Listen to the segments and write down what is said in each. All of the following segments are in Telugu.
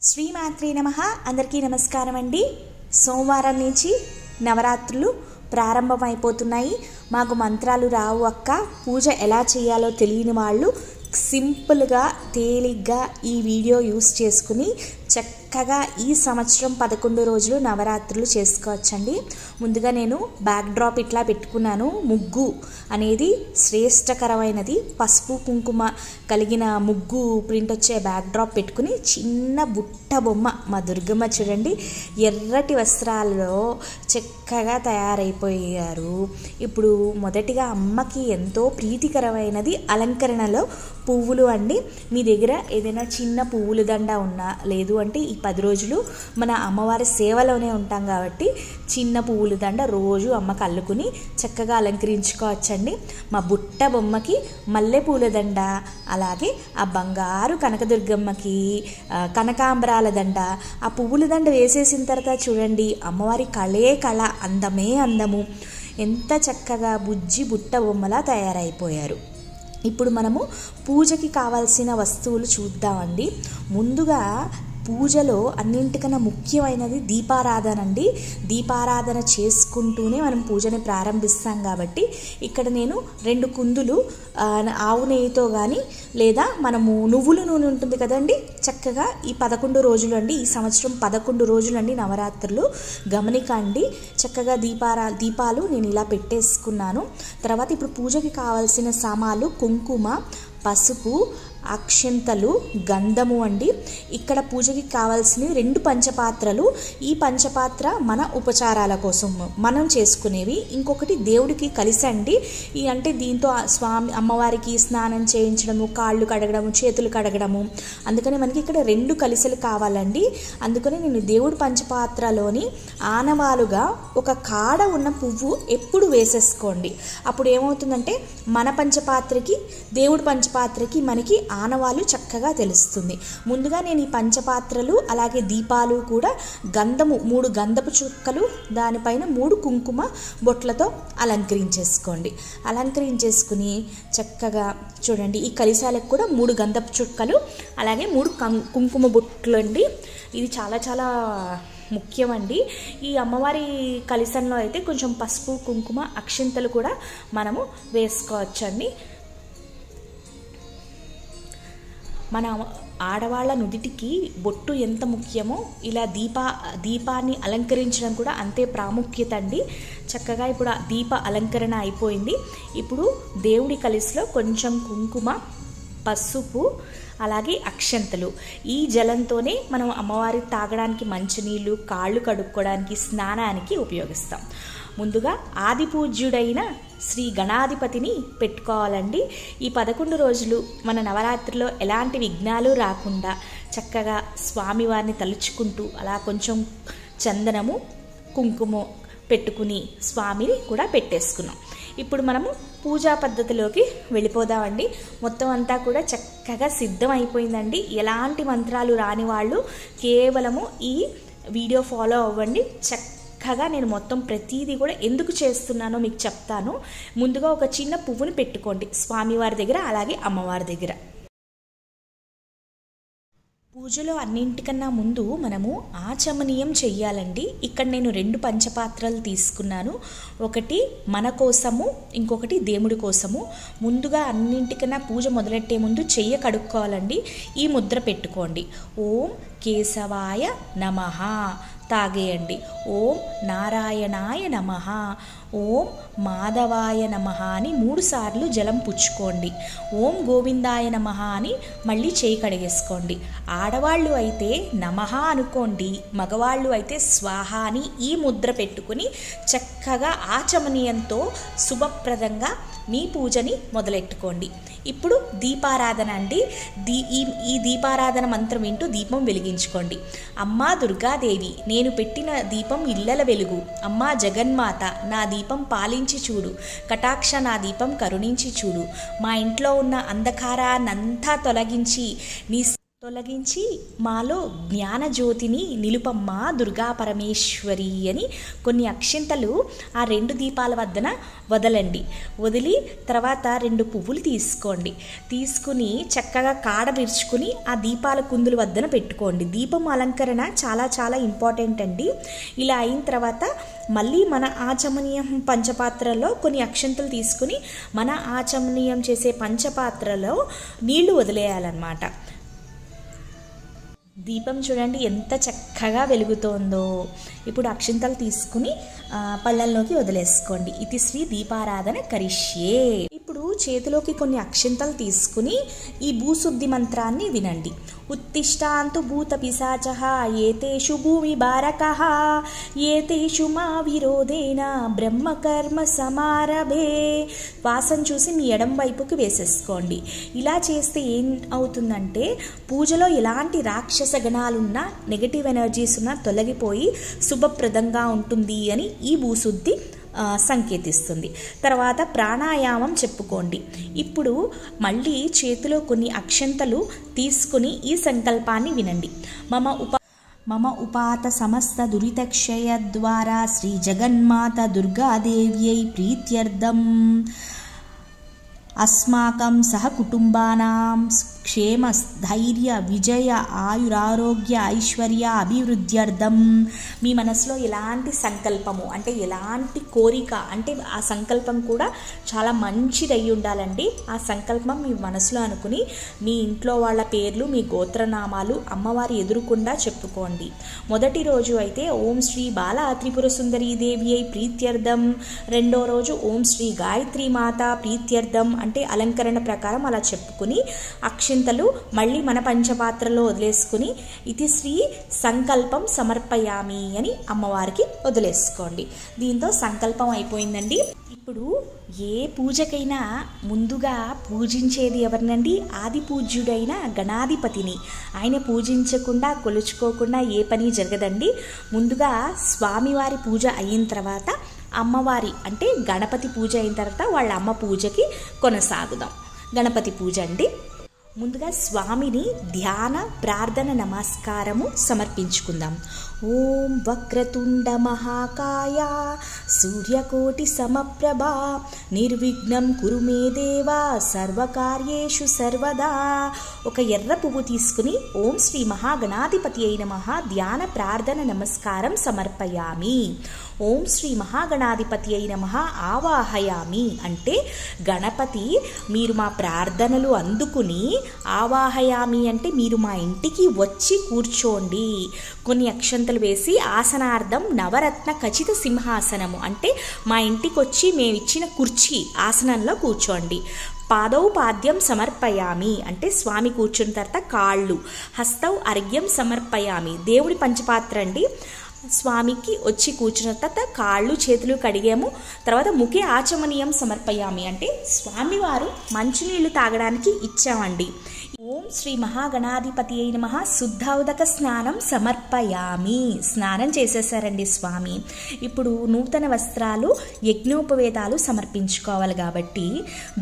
శ్రీమాత్రే నమః. అందరికీ నమస్కారం అండి. సోమవారం నుంచి నవరాత్రులు ప్రారంభమైపోతున్నాయి. మాకు మంత్రాలు రావు అక్క, పూజ ఎలా చేయాలో తెలియని వాళ్ళు సింపుల్గా తేలిగ్గా ఈ వీడియో యూస్ చేసుకుని చక్కగా ఈ సంవత్సరం 11 రోజులు నవరాత్రులు చేసుకోవచ్చండి. ముందుగా నేను బ్యాక్ డ్రాప్ ఇట్లా పెట్టుకున్నాను. ముగ్గు అనేది శ్రేష్టకరమైనది. పసుపు కుంకుమ కలిగిన ముగ్గు ప్రింట్ వచ్చే బ్యాక్ డ్రాప్ పెట్టుకుని చిన్న బుట్ట బొమ్మ మా దుర్గమ్మ చూడండి ఎర్రటి వస్త్రాలలో చక్కగా తయారైపోయారు. ఇప్పుడు మొదటిగా అమ్మకి ఎంతో ప్రీతికరమైనది అలంకరణలో పువ్వులు అండి. మీ దగ్గర ఏదైనా చిన్న పువ్వుల దండ ఉన్నా, లేదు అంటే ఈ 10 రోజులు మన అమ్మవారి సేవలోనే ఉంటాం కాబట్టి చిన్న పువ్వుల దండ రోజు అమ్మకి అల్లుకుని చక్కగా అలంకరించుకోవచ్చండి. మా బుట్ట బొమ్మకి మల్లెపూల దండ, అలాగే ఆ బంగారు కనకదుర్గమ్మకి కనకాంబరాల దండ, ఆ పువ్వుల దండ వేసేసిన తర్వాత చూడండి అమ్మవారి కళే కళ, అందమే అందము. ఎంత చక్కగా బుజ్జి బుట్ట బొమ్మలా తయారైపోయారు. ఇప్పుడు మనము పూజకి కావాల్సిన వస్తువులు చూద్దామండి. ముందుగా పూజలో అన్నింటికన్నా ముఖ్యమైనది దీపారాధన అండి. దీపారాధన చేసుకుంటూనే మనం పూజని ప్రారంభిస్తాం కాబట్టి ఇక్కడ నేను 2 కుందులు ఆవు నెయ్యితో కానీ లేదా మనము నువ్వుల నూనె ఉంటుంది కదండి, చక్కగా ఈ 11 రోజులు అండి, ఈ సంవత్సరం 11 రోజులు అండి నవరాత్రులు గమనికండి. చక్కగా దీపాలు నేను ఇలా పెట్టేసుకున్నాను. తర్వాత ఇప్పుడు పూజకి కావాల్సిన సామాన్లు కుంకుమ, పసుపు, అక్షంతలు, గంధము అండి. ఇక్కడ పూజకి కావాల్సినవి 2 పంచపాత్రలు. ఈ పంచపాత్ర మన ఉపచారాల కోసం మనం చేసుకునేవి. ఇంకొకటి దేవుడికి కలిసండి. ఈ అంటే దీంతో స్వామి అమ్మవారికి స్నానం చేయించడము, కాళ్ళు కడగడము, చేతులు కడగడము. అందుకని మనకి ఇక్కడ 2 కలిసలు కావాలండి. అందుకని నేను దేవుడి పంచపాత్రలోని ఆనవాలుగా ఒక కాడ ఉన్న పువ్వు ఎప్పుడు వేసేసుకోండి. అప్పుడు ఏమవుతుందంటే మన పంచపాత్రకి దేవుడి పంచపాత్రకి మనకి ఆనవాలు చక్కగా తెలుస్తుంది. ముందుగా నేను ఈ పంచపాత్రలు అలాగే దీపాలు కూడా గంధము 3 గంధపు చుక్కలు, దానిపైన 3 కుంకుమ బొట్లతో అలంకరించేసుకోండి. అలంకరించేసుకుని చక్కగా చూడండి ఈ కలిశాలకు కూడా 3 గంధపు చుక్కలు అలాగే 3 కుంకుమ బొట్లు అండి. ఇది చాలా చాలా ముఖ్యమండి. ఈ అమ్మవారి కలిసంలో అయితే కొంచెం పసుపు, కుంకుమ, అక్షింతలు కూడా మనము వేసుకోవచ్చండి. మన ఆడవాళ్ళ నుదిటికి బొట్టు ఎంత ముఖ్యమో ఇలా దీపాన్ని అలంకరించడం కూడా అంతే ప్రాముఖ్యత అండి. చక్కగా ఇప్పుడు దీప అలంకరణ అయిపోయింది. ఇప్పుడు దేవుడి కలిసిలో కొంచెం కుంకుమ, పసుపు అలాగే అక్షంతలు, ఈ జలంతోనే మనం అమ్మవారి తాగడానికి మంచినీళ్ళు, కాళ్ళు కడుక్కోవడానికి, స్నానానికి ఉపయోగిస్తాం. ముందుగా ఆది పూజ్యుడైన శ్రీ గణాధిపతిని పెట్టుకోవాలండి. ఈ 11 రోజులు మన నవరాత్రిలో ఎలాంటి విఘ్నాలు రాకుండా చక్కగా స్వామివారిని తలుచుకుంటూ అలా కొంచెం చందనము, కుంకుమ పెట్టుకుని స్వామిని కూడా పెట్టేసుకున్నాం. ఇప్పుడు మనము పూజా పద్ధతిలోకి వెళ్ళిపోదామండి. మొత్తం అంతా కూడా చక్కగా సిద్ధం అయిపోయిందండి. ఎలాంటి మంత్రాలు రాని వాళ్ళు కేవలము ఈ వీడియో ఫాలో అవ్వండి. చక్కగా నేను మొత్తం ప్రతిదీ కూడా ఎందుకు చేస్తున్నానో మీకు చెప్తాను. ముందుగా ఒక చిన్న పువ్వుని పెట్టుకోండి స్వామివారి దగ్గర అలాగే అమ్మవారి దగ్గర. పూజలో అన్నింటికన్నా ముందు మనము ఆచమనీయం చెయ్యాలండి. ఇక్కడ నేను 2 పంచపాత్రలు తీసుకున్నాను. ఒకటి మన కోసము, ఇంకొకటి దేవుడి కోసము. ముందుగా అన్నింటికన్నా పూజ మొదలెట్టే ముందు చెయ్య కడుక్కోవాలండి. ఈ ముద్ర పెట్టుకోండి. ఓం కేశవాయ నమః తాగేయండి. ఓం నారాయణాయ నమః, ఓం మాధవాయ నమః అని 3 సార్లు జలం పుచ్చుకోండి. ఓం గోవిందాయ నమః అని మళ్ళీ చేయి కడిగేసుకోండి. ఆడవాళ్ళు అయితే నమః అనుకోండి, మగవాళ్ళు అయితే స్వాహ అని ఈ ముద్ర పెట్టుకుని చక్కగా ఆచమనీయంతో శుభప్రదంగా మీ పూజని మొదలెట్టుకోండి. ఇప్పుడు దీపారాధన అండి. ఈ దీపారాధన మంత్రం వింటూ దీపం వెలిగించుకోండి. అమ్మా దుర్గాదేవి, నేను పెట్టిన దీపం ఇళ్ళల వెలుగు. అమ్మా జగన్మాత, నా దీపం పాలించి చూడు. కటాక్ష, నా దీపం కరుణించి చూడు. మా ఇంట్లో ఉన్న అంధకారాన్నంతా తొలగించి నీ తొలగించి మాలో జ్ఞానజ్యోతిని నిలుపమ్మా దుర్గా పరమేశ్వరి అని కొన్ని అక్షింతలు ఆ 2 దీపాల వద్దన వదలండి. వదిలి తర్వాత 2 పువ్వులు తీసుకోండి. తీసుకుని చక్కగా కాడ విరుచుకుని ఆ దీపాల కుందుల వద్దన పెట్టుకోండి. దీపం అలంకరణ చాలా చాలా ఇంపార్టెంట్ అండి. ఇలా అయిన తర్వాత మళ్ళీ మన ఆచమనీయం పంచపాత్రలో కొన్ని అక్షింతలు తీసుకుని మన ఆచమనీయం చేసే పంచపాత్రలో నీళ్లు వదిలేయాలన్నమాట. దీపం చూడండి ఎంత చక్కగా వెలుగుతోందో. ఇప్పుడు అక్షింతలు తీసుకుని పళ్ళల్లోకి వదిలేసుకోండి. ఇది శ్రీ దీపారాధన కరిష్యే. ఇప్పుడు చేతిలోకి కొన్ని అక్షింతలు తీసుకుని ఈ భూశుద్ధి మంత్రాన్ని వినండి. ఉత్తిష్టాంతు భూత పిశాచః ఏతేషు భూమి బారకః ఏతేషు మా విరోధేన బ్రహ్మకర్మ సమారభే. వాసన చూసి మీ ఎడం వైపుకి వేసేసుకోండి. ఇలా చేస్తే ఏం అవుతుందంటే పూజలో ఎలాంటి రాక్షస గణాలున్నా నెగటివ్ ఎనర్జీస్ ఉన్నా తొలగిపోయి శుభప్రదంగా ఉంటుంది అని ఈ భూశుద్ధి సంకేతిస్తుంది. తర్వాత ప్రాణాయామం చెప్పుకోండి. ఇప్పుడు మళ్ళీ చేతిలో కొన్ని అక్షంతలు తీసుకుని ఈ సంకల్పాన్ని వినండి. మమ ఉపాత సమస్త దురితక్షయ ద్వారా శ్రీ జగన్మాత దుర్గాదేవ్యై ప్రీత్యర్థం అస్మాకం సహ కుటుంబానాం క్షేమ ధైర్య విజయ ఆయురారోగ్య ఐశ్వర్య అభివృద్ధ్యర్థం. మీ మనసులో ఎలాంటి సంకల్పము అంటే ఎలాంటి కోరిక అంటే ఆ సంకల్పం కూడా చాలా మంచిది అయి ఉండాలండి. ఆ సంకల్పం మీ మనసులో అనుకుని మీ ఇంట్లో వాళ్ళ పేర్లు మీ గోత్రనామాలు అమ్మవారి ఎదురుకుండా చెప్పుకోండి. మొదటి రోజు అయితే ఓం శ్రీ బాల త్రిపుర సుందరీ దేవి అయి ప్రీత్యర్థం. రెండో రోజు ఓం శ్రీ గాయత్రి మాత ప్రీత్యర్థం అంటే అలంకరణ ప్రకారం అలా చెప్పుకుని అక్షింతలు మళ్ళీ మన పంచపాత్రలో వదిలేసుకుని ఇది శ్రీ సంకల్పం సమర్పయామి అని అమ్మవారికి వదిలేసుకోండి. దీంతో సంకల్పం అయిపోయిందండి. ఇప్పుడు ఏ పూజకైనా ముందుగా పూజించేది ఎవరినండి? ఆది పూజ్యుడైన గణాధిపతిని. ఆయన పూజించకుండా కొలుచుకోకుండా ఏ పని జరగదండి. ముందుగా స్వామివారి పూజ అయిన తర్వాత అమ్మవారి అంటే గణపతి పూజ అయిన తర్వాత వాళ్ళ అమ్మ పూజకి కొనసాగుదాం. గణపతి పూజ అండి. ముందుగా స్వామిని ధ్యాన ప్రార్థన నమస్కారము సమర్పించుకుందాం. ఓం వక్రతుండ మహాకాయ సూర్యకోటి సమప్రభ నిర్విఘ్నం కురు మే దేవా సర్వకార్యేషు సర్వదా. ఒక ఎర్ర పువ్వు తీసుకుని ఓం శ్రీ మహాగణాధిపతి అయిన ధ్యాన ప్రార్థన నమస్కారం సమర్పయామి. ఓం శ్రీ మహాగణాధిపతి అయిన ఆవాహయామి అంటే గణపతి మీరు మా ప్రార్థనలు అందుకుని, ఆవాహయామి అంటే మీరు మా ఇంటికి వచ్చి కూర్చోండి. కొన్ని అక్షంతలు వేసి ఆసనార్థం నవరత్న ఖచ్చిత సింహాసనము అంటే మా ఇంటికి వచ్చి మేము ఇచ్చిన కుర్చీ ఆసనంలో కూర్చోండి. పాదౌ పాద్యం సమర్పయామి అంటే స్వామి కూర్చున్న తర్వాత కాళ్ళు. హస్తౌ అర్ఘ్యం సమర్పయామి దేవుడి పంచపాత్ర అండి. స్వామికి వచ్చి కూర్చున్న తర్వాత కాళ్ళు చేతులు కడిగాము. తర్వాత ముఖే ఆచమనీయం సమర్పయామి అంటే స్వామివారు మంచినీళ్ళు తాగడానికి ఇచ్చామండి. ఓం శ్రీ మహాగణాధిపతి అయిన శుద్ధౌదక స్నానం సమర్పయామి. స్నానం చేసేసారండి స్వామి. ఇప్పుడు నూతన వస్త్రాలు యజ్ఞోపవేతాలు సమర్పించుకోవాలి కాబట్టి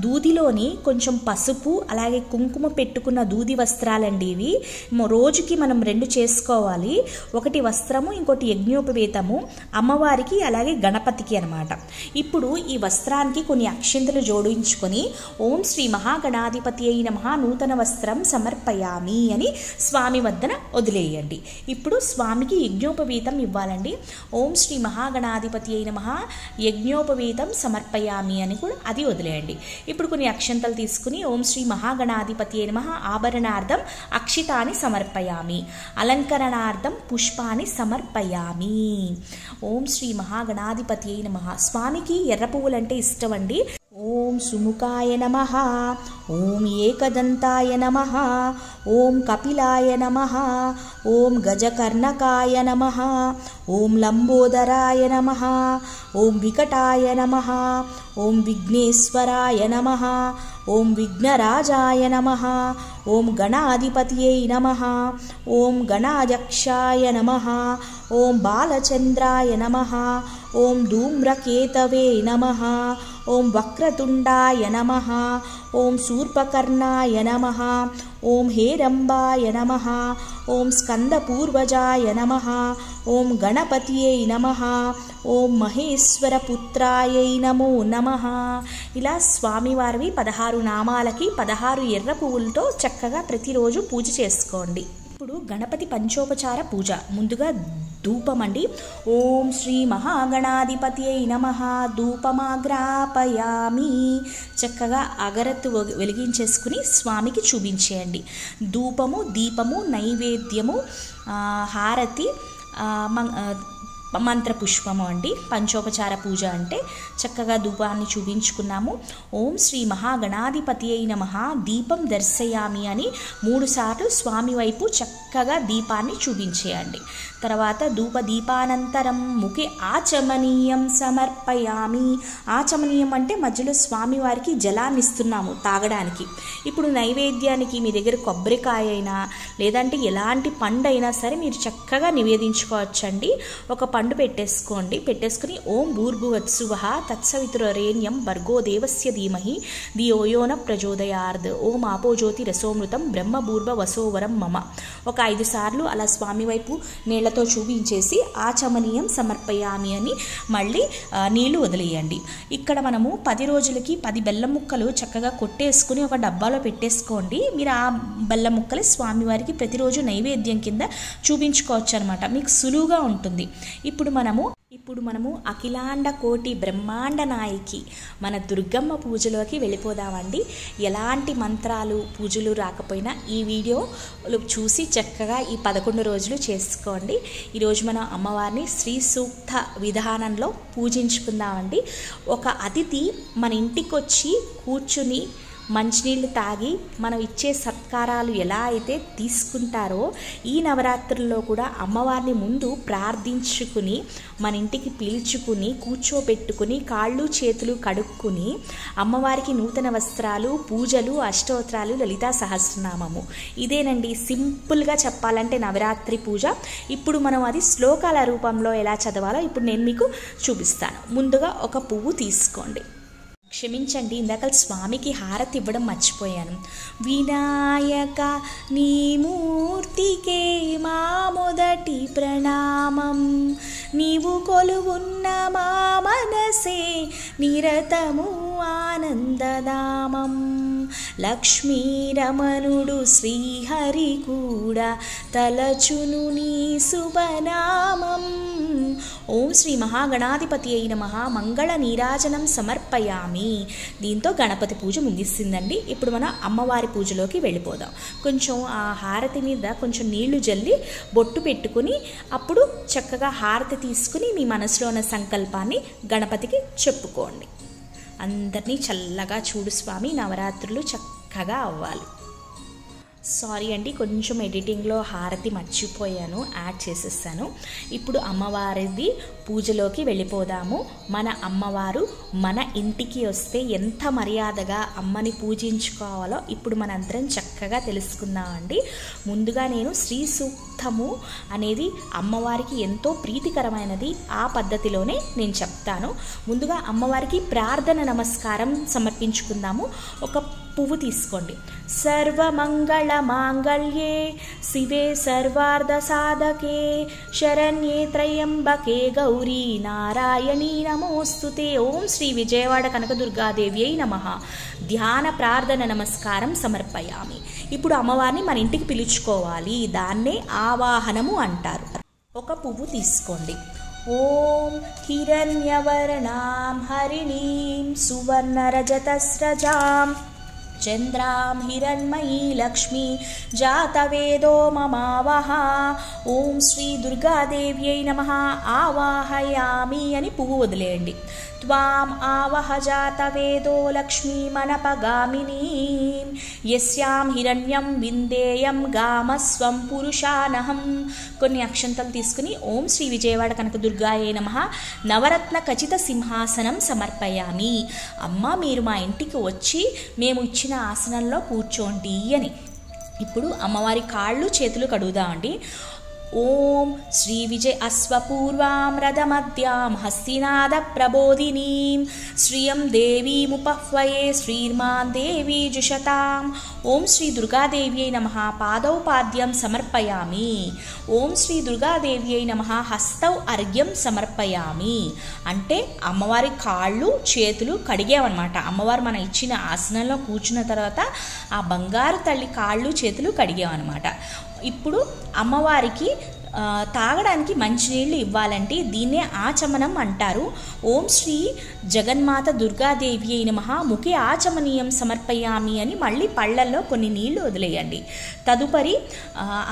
దూదిలోని కొంచెం పసుపు అలాగే కుంకుమ పెట్టుకున్న దూది వస్త్రాలండి ఇవి. రోజుకి మనం 2 చేసుకోవాలి. ఒకటి వస్త్రము ఇంకోటి యజ్ఞోపవేతము అమ్మవారికి అలాగే గణపతికి అనమాట. ఇప్పుడు ఈ వస్త్రానికి కొన్ని అక్షింతలు జోడించుకొని ఓం శ్రీ మహాగణాధిపతి అయిన నూతన వస్త్రం సమర్పయామి అని స్వామి వద్దన వదిలేయండి. ఇప్పుడు స్వామికి యజ్ఞోపవీతం ఇవ్వాలండి. ఓం శ్రీ మహాగణాధిపతి అయిన యజ్ఞోపవీతం సమర్పయామి అని కూడా అది వదిలేయండి. ఇప్పుడు కొన్ని అక్షంతలు తీసుకుని ఓం శ్రీ మహాగణాధిపతి అయిన ఆభరణార్థం అక్షితాన్ని సమర్పయామి. అలంకరణార్థం పుష్పాన్ని సమర్పయామి. ఓం శ్రీ మహాగణాధిపతి అయిన స్వామికి ఎర్ర పువ్వులంటే ఇష్టం అండి. ఓం సుముఖాయ నమః, ఓం ఏకదంతాయ నమః, ఓం కపిలాయ నమః, ఓం గజకర్ణకాయ నమః, ఓం లంబోదరాయ నమః, ఓం వికటాయ నమః, ఓం విఘ్నేశ్వరాయ నమః, ఓం విఘ్నరాజాయ నమః, ఓం గణాధిపతియై నమః, ఓం గణాధ్యక్షాయ నమః, ఓం బాలచంద్రాయ నమః, ఓం ధూమ్రకేతవే నమః, ఓం వక్రతుండాయ నమః, ఓం శూర్పకర్ణాయ నమః, ఓం హేరంబాయ నమః, ఓం స్కందపూర్వజాయ నమః, ఓం గణపతియై నమః, ఓం మహేశ్వరపుత్రాయై నమో నమః. ఇలా స్వామివారివి 16 నామాలకి 16 ఎర్ర పువ్వులతో చక్కగా ప్రతిరోజు పూజ చేసుకోండి. ఇప్పుడు గణపతి పంచోపచార పూజ. ముందుగా ధూపం అండి. ఓం శ్రీ మహాగణాధిపతియై నమః ధూపమాగ్రాపయామి. చక్కగా అగరత్తు వెలిగించేసుకుని స్వామికి చూపించేయండి. ధూపము, దీపము, నైవేద్యము, హారతి, మంత్రపుష్పము అండి. పంచోపచార పూజ అంటే చక్కగా ధూపాన్ని చూపించుకున్నాము. ఓం శ్రీ మహాగణాధిపతి అయిన దీపం దర్శయామి అని 3 సార్లు స్వామి వైపు చక్కగా దీపాన్ని చూపించేయండి. తర్వాత ధూప దీపానంతరం ముఖే ఆచమనీయం సమర్పయామి. ఆచమనీయం అంటే మధ్యలో స్వామివారికి జలాన్ని ఇస్తున్నాము తాగడానికి. ఇప్పుడు నైవేద్యానికి మీ దగ్గర కొబ్బరికాయ అయినా లేదంటే ఎలాంటి పండు అయినా సరే మీరు చక్కగా నివేదించుకోవచ్చండి. ఒక పండు పెట్టేసుకుని ఓం భూర్భువత్సువః తత్సవితుర్వరేణ్యం భర్గో దేవస్య ధీమహి ధియో యో న ప్రచోదయాత్ ఓం ఆపో జ్యోతి రసోమృతం బ్రహ్మ భూర్భ వసోవరం మమ. ఒక 5 సార్లు అలా స్వామి వైపు నీళ్లతో చూపించేసి ఆచమనీయం సమర్పయామి అని మళ్ళీ నీళ్లు వదిలేయండి. ఇక్కడ మనము 10 రోజులకి 10 బెల్లం ముక్కలు చక్కగా కొట్టేసుకుని ఒక డబ్బాలో పెట్టేసుకోండి. మీరు ఆ బెల్లం ముక్కలు స్వామివారికి ప్రతిరోజు నైవేద్యం కింద చూపించుకోవచ్చు అనమాట. మీకు సులువుగా ఉంటుంది. ఇప్పుడు మనము అఖిలాండ కోటి బ్రహ్మాండ నాయకి మన దుర్గమ్మ పూజలోకి వెళ్ళిపోదామండి. ఎలాంటి మంత్రాలు పూజలు రాకపోయినా ఈ వీడియోలు చూసి చక్కగా ఈ 11 రోజులు చేసుకోండి. ఈరోజు మనం అమ్మవారిని శ్రీ సూక్త విధానంలో పూజించుకుందామండి. ఒక అతిథి మన ఇంటికి వచ్చి కూర్చుని మంచినీళ్ళు తాగి మనం ఇచ్చే సత్కారాలు ఎలా అయితే తీసుకుంటారో ఈ నవరాత్రుల్లో కూడా అమ్మవారిని ముందు ప్రార్థించుకుని మన ఇంటికి పిలుచుకుని కూర్చోబెట్టుకుని కాళ్ళు చేతులు కడుక్కుని అమ్మవారికి నూతన వస్త్రాలు, పూజలు, అష్టోత్తరాలు, లలితా సహస్రనామము. ఇదేనండి సింపుల్గా చెప్పాలంటే నవరాత్రి పూజ. ఇప్పుడు మనం అది శ్లోకాల రూపంలో ఎలా చదవాలో ఇప్పుడు నేను మీకు చూపిస్తాను. ముందుగా ఒక పువ్వు తీసుకోండి. క్షమించండి, ఇందాక స్వామికి హారతి ఇవ్వడం మర్చిపోయాను. వినాయక నీ మూర్తికే మా మొదటి ప్రణామం, నీవు కొలువున్న మా మనసే నిరతము ఆనందదామం. లక్ష్మీరమణుడు శ్రీహరి కూడా తలచును నీ శుభనామం. ఓం శ్రీ మహాగణాధిపతి అయిన మంగళ నీరాజనం సమర్పయామి. దీంతో గణపతి పూజ ముగిసిందండి. ఇప్పుడు మనం అమ్మవారి పూజలోకి వెళ్ళిపోదాం. కొంచెం ఆ హారతి మీద కొంచెం నీళ్లు జల్లి బొట్టు పెట్టుకుని అప్పుడు చక్కగా హారతి తీసుకుని మీ మనసులో ఉన్న సంకల్పాన్ని గణపతికి చెప్పుకోండి. అందరినీ చల్లగా చూడు స్వామి, నవరాత్రులు చక్కగా అవ్వాలి. సారీ అండి, కొంచెం ఎడిటింగ్లో హారతి మర్చిపోయాను, యాడ్ చేసేసాను. ఇప్పుడు అమ్మవారిది పూజలోకి వెళ్ళిపోదాము. మన అమ్మవారు మన ఇంటికి వస్తే ఎంత మర్యాదగా అమ్మని పూజించుకోవాలో ఇప్పుడు మనందరం చక్కగా తెలుసుకుందామండి. ముందుగా నేను శ్రీ సూక్తము అనేది అమ్మవారికి ఎంతో ప్రీతికరమైనది. ఆ పద్ధతిలోనే నేను చెప్తాను. ముందుగా అమ్మవారికి ప్రార్థన నమస్కారం సమర్పించుకుందాము. ఒక పువ్వు తీసుకోండి. సర్వమంగళ మాంగళ్యే శివే సర్వార్థ సాధకే శరణ్యే త్రయంబకే గౌరీ నారాయణీ నమోస్తుతే. ఓం శ్రీ విజయవాడ కనకదుర్గాదేవ్యై నమః. ధ్యాన ప్రార్థన నమస్కారం సమర్పయామి. ఇప్పుడు అమ్మవారిని మన ఇంటికి పిలుచుకోవాలి. దాన్నే ఆవాహనము అంటారు. ఒక పువ్వు తీసుకోండి. ఓం హిరణ్యవర్ణాం హరిణీం సువర్ణరజతస్రజాం చంద్రాం హిరణ్మయీ లక్ష్మీ జాతవేదో మమావహ. ఓం శ్రీ దుర్గాదేవ్యై నమః ఆవాహయామి అని పువ్వు వదిలేయండి. త్వాం ఆవహ జాతవేదో లక్ష్మీమనపగామినీం యస్యాం హిరణ్యం విందేయం గామస్వం పురుషానహం. కొన్ని అక్షంతలు తీసుకుని ఓం శ్రీ విజయవాడ కనకదుర్గాయే నమః నవరత్న ఖచిత సింహాసనం సమర్పయామి. అమ్మ, మీరు మా ఇంటికి వచ్చి మేము ఇచ్చిన ఆసనంలో కూర్చోండి అని. ఇప్పుడు అమ్మవారి కాళ్ళు చేతులు కడుగుదామండి. ఓం శ్రీ విజయ అశ్వపూర్వాం రథమద్యాం హస్తినాద ప్రబోధినీం శ్రియం దేవీముపహ్వయే శ్రీర్మాన్ దేవీ జుషతాం. ఓం శ్రీ దుర్గాదేవ్యై నమః పాదౌ పాద్యం సమర్పయామి. ఓం శ్రీ దుర్గాదేవ్యై నమః హస్తౌ అర్ఘ్యం సమర్పయామి. అంటే అమ్మవారి కాళ్ళు చేతులు కడిగామన్నమాట. అమ్మవారు మన ఇచ్చిన ఆసనంలో కూర్చున్న తర్వాత ఆ బంగారు తల్లి కాళ్ళు చేతులు కడిగామన్నమాట. ఇప్పుడు అమ్మవారికి తాగడానికి మంచినీళ్ళు ఇవ్వాలంటే దీన్నే ఆచమనం అంటారు. ఓం శ్రీ జగన్మాత దుర్గాదేవి అయిన ముఖే ఆచమనీయం సమర్పయామి అని మళ్ళీ పళ్ళల్లో కొన్ని నీళ్లు వదిలేయండి. తదుపరి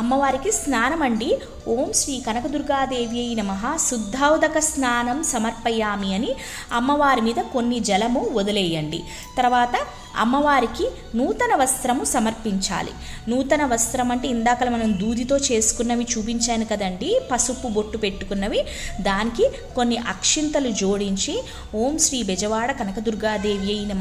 అమ్మవారికి స్నానం అండి. ఓం శ్రీ కనకదుర్గాదేవి అయిన శుద్ధౌదక స్నానం సమర్పయామి అని అమ్మవారి మీద కొన్ని జలము వదిలేయండి. తర్వాత అమ్మవారికి నూతన వస్త్రము సమర్పించాలి. నూతన వస్త్రం అంటే ఇందాక మనం దూదితో చేసుకున్నవి చూపించాను కదండి, పసుపు బొట్టు పెట్టుకున్నవి. దానికి కొన్ని అక్షింతలు జోడించి ఓం శ్రీ బెజవాడ కనకదుర్గాదేవి అయిన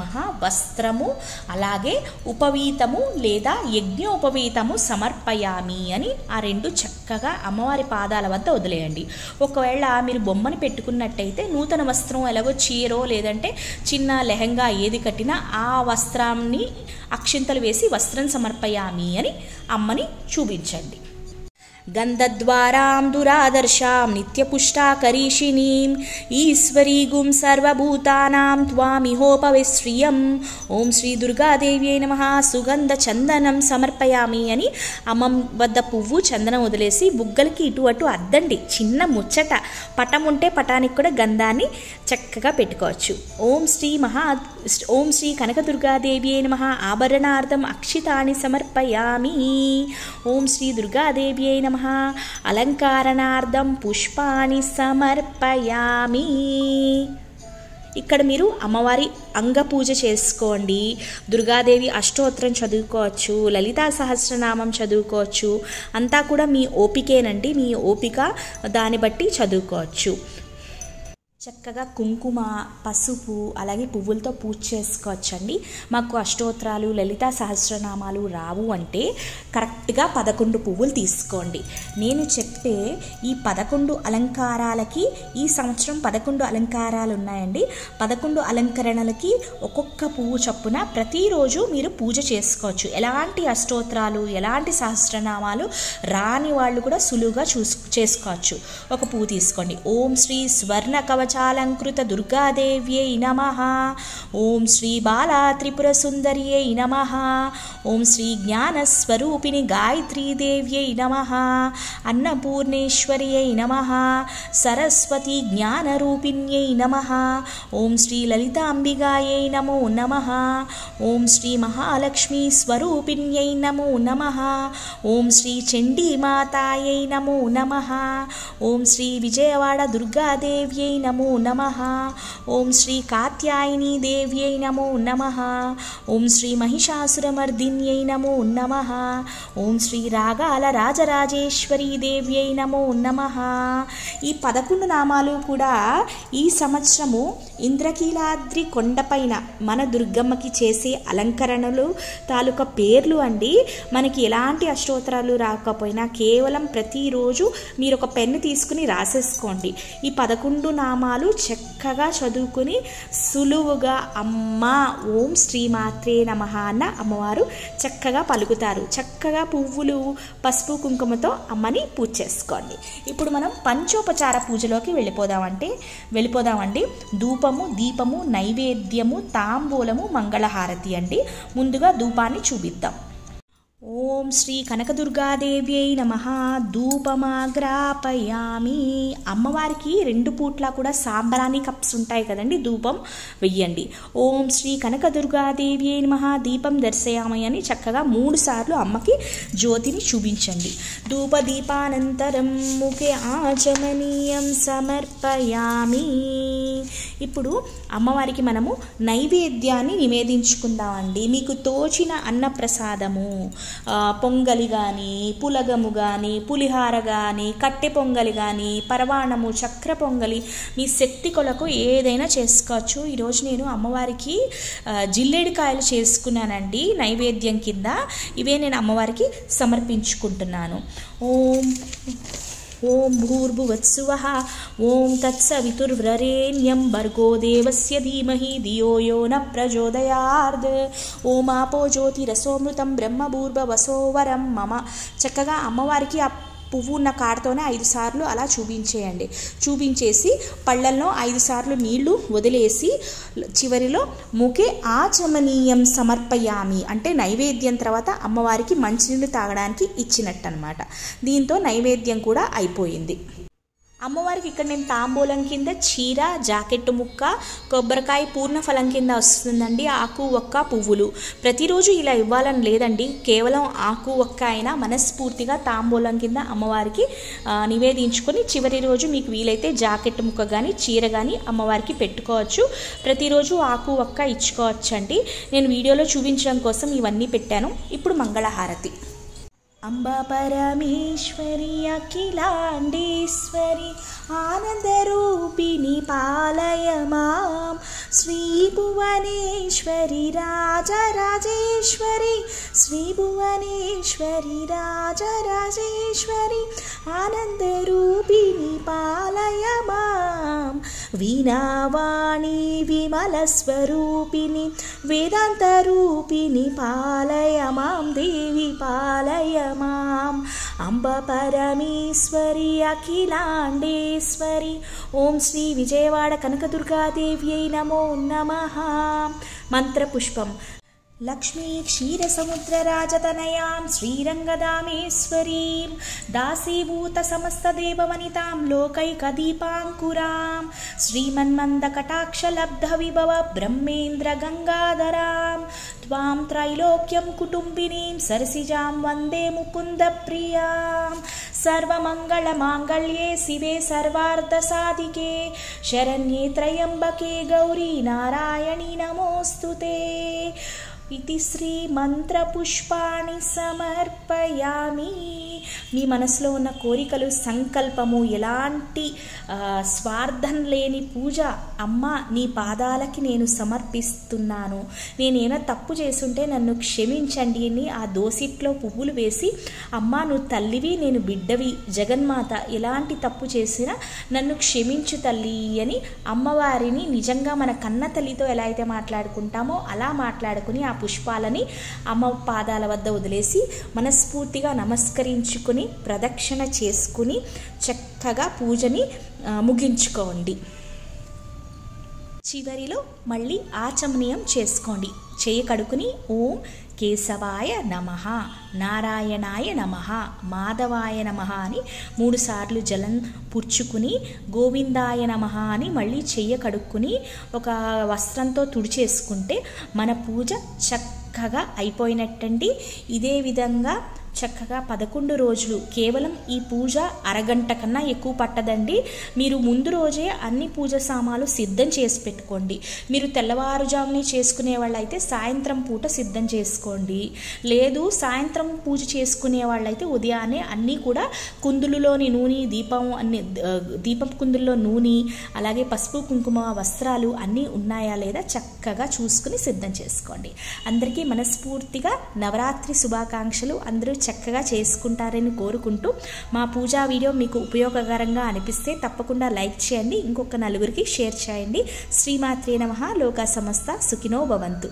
వస్త్రము అలాగే ఉపవీతము లేదా యజ్ఞోపవీతము సమర్పయామి అని ఆ రెండు చక్కగా అమ్మవారి పాదాల వద్ద వదిలేయండి. ఒకవేళ మీరు బొమ్మని పెట్టుకున్నట్టయితే నూతన వస్త్రం ఎలాగో చీరో లేదంటే చిన్న లెహంగా ఏది కట్టినా ఆ వస్త్రాన్ని అక్షింతలు వేసి వస్త్రం సమర్పయామి అని అమ్మని చూపించండి. గంధద్వారాం దురాదర్శాం నిత్యపుష్టాకరీషిణీం ఈశ్వరీగుం సర్వభూతానాం త్వామిహోపవిశ్రియం. ఓం శ్రీ దుర్గాదేవి నమః సుగంధ చందనం సమర్పయామి అని అమ్మ వద్ద పువ్వు చందనం వదిలేసి బుగ్గలకి ఇటు అటు అద్దండి. చిన్న ముచ్చట. పటం ఉంటే పటానికి కూడా గంధాన్ని చక్కగా పెట్టుకోవచ్చు. ఓం శ్రీ కనకదుర్గాదేవి నమః ఆభరణార్థం అక్షితాని సమర్పయామి. ఓం శ్రీ దుర్గాదేవి నమః అలంకారణార్థం పుష్పాని సమర్పయామి. ఇక్కడ మీరు అమ్మవారి అంగ పూజ చేసుకోండి. దుర్గాదేవి అష్టోత్తరం చదువుకోవచ్చు, లలితా సహస్రనామం చదువుకోవచ్చు. అంతా కూడా మీ ఓపికేనండి, మీ ఓపిక దాన్ని బట్టి చదువుకోవచ్చు. చక్కగా కుంకుమ, పసుపు అలాగే పువ్వులతో పూజ చేసుకోవచ్చండి. మాకు అష్టోత్తరాలు లలితా సహస్రనామాలు రావు అంటే కరెక్ట్గా 11 పువ్వులు తీసుకోండి. నేను చెప్పే ఈ 11 అలంకారాలకి ఈ సంవత్సరం 11 అలంకారాలు ఉన్నాయండి. 11 అలంకరణలకి ఒక్కొక్క పువ్వు చొప్పున ప్రతిరోజు మీరు పూజ చేసుకోవచ్చు. ఎలాంటి అష్టోత్తరాలు ఎలాంటి సహస్రనామాలు రాని వాళ్ళు కూడా సులువుగా చేసుకోవచ్చు. ఒక పువ్వు తీసుకోండి. ఓం శ్రీ స్వర్ణ కవచాలంకృత దుర్గాదేవ్యై నమః. ఓం శ్రీ బాలా త్రిపుర సుందర్యై నమః. ఓం శ్రీ జ్ఞానస్వరూపిణి గాయత్రీదేవ్యై నమః. అన్నపూర్ణేశ్వర్యై నమః. సరస్వతి జ్ఞానరూపిణ్యై నమః. ఓం శ్రీ లలితాంబిగాయై నమో నమః. ఓం శ్రీ మహాలక్ష్మీ స్వరూపిణ్యై నమో నమః. ఓం శ్రీ చండీమాతాయై నమో నమః. ఓం శ్రీ విజయవాడ దుర్గాదేవ్యై నమో నమః. ఓం శ్రీ కాత్యాయని దేవ్యై నమో నమః. ఓం శ్రీ మహిషాసురమర్దిన్యై నమో నమః. ఓం శ్రీ రాగాల రాజరాజేశ్వరీ దేవ్యై నమో నమః. ఈ 11 నామాలు కూడా ఈ సంవత్సరము ఇంద్రకీలాద్రి కొండపైన మన దుర్గమ్మకి చేసే అలంకరణలు తాలూకా పేర్లు అండి. మనకి ఎలాంటి అష్టోత్తరాలు రాకపోయినా కేవలం ప్రతిరోజు మీరు ఒక పెన్ను తీసుకుని రాసేసుకోండి. ఈ 11 నామాలు చక్కగా చదువుకుని సులువుగా అమ్మ ఓం శ్రీమాత్రే నమః అన్న అమ్మవారు చక్కగా పలుకుతారు. చక్కగా పువ్వులు పసుపు కుంకుమతో అమ్మని పూజ చేసుకోండి. ఇప్పుడు మనం పంచోపచార పూజలోకి వెళ్ళిపోదామండి. ధూపము, దీపము, నైవేద్యము, తాంబూలము, మంగళహారతి అండి. ముందుగా ధూపాన్ని చూపిద్దాం. ఓం శ్రీ కనకదుర్గాదేవ్యై నమః. ధూపమాగ్రాపయామి. అమ్మవారికి 2 పూట్ల కూడా సాంబ్రాణి కప్స్ ఉంటాయి కదండి, ధూపం వెయ్యండి. ఓం శ్రీ కనకదుర్గాదేవ్యై నమః దీపం దర్శయామి అని చక్కగా 3 సార్లు అమ్మకి జ్యోతిని చూపించండి. ధూపదీపానంతరం ముఖే ఆచమనీయం సమర్పయామి. ఇప్పుడు అమ్మవారికి మనము నైవేద్యాన్ని నివేదించుకుందామండి. మీకు తోచిన అన్నప్రసాదము, పొంగలి కానీ, పులగము కానీ, పులిహార కానీ, కట్టె పొంగలి కానీ, పరవాణము, చక్ర పొంగలి, మీ శక్తి కొలకు ఏదైనా చేసుకోవచ్చు. ఈరోజు నేను అమ్మవారికి జిల్లేడికాయలు చేసుకున్నానండి నైవేద్యం కింద. ఇవే నేను అమ్మవారికి సమర్పించుకుంటున్నాను. ఓం ఓం భూర్భువత్సువః ఓం తత్సవితుర్వరేణ్యం భర్గో దేవస్య ధీమహి ధియో యో న ప్రచోదయాత్ ఓమాపో జ్యోతిరసోమృతం బ్రహ్మభూర్భువస్సోవరం మమ. చక్కగా అమ్మవారికి ఆ పువ్వు ఉన్న కాడతోనే 5 సార్లు అలా చూపించేయండి. చూపించేసి పళ్ళల్లో 5 సార్లు నీళ్లు వదిలేసి చివరిలో ముఖే ఆచమనీయం సమర్పయామి అంటే నైవేద్యం తర్వాత అమ్మవారికి మంచినీళ్ళు తాగడానికి ఇచ్చినట్టు అనమాట. దీంతో నైవేద్యం కూడా అయిపోయింది. అమ్మవారికి ఇక్కడ నేను తాంబూలం కింద చీర, జాకెట్ ముక్క, కొబ్బరికాయ పూర్ణఫలం కింద వస్తుందండి. ఆకు ఒక్క పువ్వులు. ప్రతిరోజు ఇలా ఇవ్వాలని లేదండి, కేవలం ఆకు ఒక్క అయినా మనస్ఫూర్తిగా తాంబూలం కింద అమ్మవారికి నివేదించుకొని చివరి రోజు మీకు వీలైతే జాకెట్ ముక్క కానీ చీర కానీ అమ్మవారికి పెట్టుకోవచ్చు. ప్రతిరోజు ఆకు ఒక్క ఇచ్చుకోవచ్చండి. నేను వీడియోలో చూపించడం కోసం ఇవన్నీ పెట్టాను. ఇప్పుడు మంగళహారతి. అంబ పరమేశ్వరి అఖిలాండేశ్వరి ఆనందరూపిణి పాలయ మాం. శ్రీ భువనేశ్వరి రాజరాజేశ్వరి శ్రీ భువనేశ్వరి రాజరాజేశ్వరి ఆనందరూపిణి పాలయ మాం. వీణావాణి విమలస్వరూపిణి వేదాంతరూపిణి పాలయ మాం దేవి పాలయ మాం. అంబ పరమేశ్వరి అఖిలాండేశ్వరి. ఓం శ్రీ విజయవాడ కనకదుర్గాదేవ్యై నమో నమః. మంత్రపుష్పం. లక్ష్మీ క్షీరసముద్రరాజతనయాం శ్రీరంగదామేశ్వరీం దాసీభూత సమస్తదేవవనితాం లోకైకదీపాంకురాం శ్రీమన్మందకటాక్షలబ్ధ విభవ బ్రహ్మేంద్ర గంగాధరాం త్వాం త్రైలోక్యం కుటుంబినీం సరసిజాం వందే ముకుంద ప్రియాం. సర్వమంగళమాంగళ్యే శివే సర్వార్థసాధికే శరణ్యే త్రయంబకే గౌరీ నారాయణి నమోస్తుతే. ఇది శ్రీ మంత్రపుష్పాణి సమర్పయామి. మీ మనసులో ఉన్న కోరికలు, సంకల్పము, ఎలాంటి స్వార్థం లేని పూజ అమ్మ నీ పాదాలకి నేను సమర్పిస్తున్నాను. నేనేమైనా తప్పు చేసుంటే నన్ను క్షమించండి అని ఆ దోసిట్లో పువ్వులు వేసి అమ్మ నువ్వు తల్లివి, నేను బిడ్డవి, జగన్మాత, ఎలాంటి తప్పు చేసినా నన్ను క్షమించు తల్లి అని అమ్మవారిని నిజంగా మన కన్న తల్లితో ఎలా అయితే మాట్లాడుకుంటామో అలా మాట్లాడుకుని ఆ పుష్పాలని అమ్మ పాదాల వద్ద వదిలేసి మనస్ఫూర్తిగా నమస్కరించుకుని ప్రదక్షిణ చేసుకుని చక్కగా పూజని ముగించుకోండి. చివరిలో మళ్ళీ ఆచమనీయం చేసుకోండి. చేయి కడుకుని ఓం కేశవాయ నమః, నారాయణాయ నమః, మాధవాయ నమః అని 3 సార్లు జలం పుచ్చుకుని గోవిందాయ నమః అని మళ్ళీ చెయ్య కడుక్కుని ఒక వస్త్రంతో తుడిచేసుకుంటే మన పూజ చక్కగా అయిపోయినట్టండి. ఇదే విధంగా చక్కగా 11 రోజులు కేవలం ఈ పూజ అరగంట కన్నా ఎక్కువ పట్టదండి. మీరు ముందు రోజే అన్ని పూజ సామాన్లు సిద్ధం చేసి పెట్టుకోండి. మీరు తెల్లవారుజామునే చేసుకునే వాళ్ళైతే సాయంత్రం పూట సిద్ధం చేసుకోండి. లేదు సాయంత్రం పూజ చేసుకునే వాళ్ళైతే ఉదయాన్నే అన్నీ కూడా కుందులులోని నూనె, దీపం కుందుల్లో నూనె, అలాగే పసుపు కుంకుమ వస్త్రాలు అన్నీ ఉన్నాయా లేదా చక్కగా చూసుకుని సిద్ధం చేసుకోండి. అందరికీ మనస్ఫూర్తిగా నవరాత్రి శుభాకాంక్షలు. అందరూ చక్కగా చేసుకుంటారని కోరుకుంటూ మా పూజా వీడియో మీకు ఉపయోగకరంగా అనిపిస్తే తప్పకుండా లైక్ చేయండి, ఇంకొక 4 షేర్ చేయండి. శ్రీమాత్రే నమః. లోకా సమస్త సుఖినో భవంతు.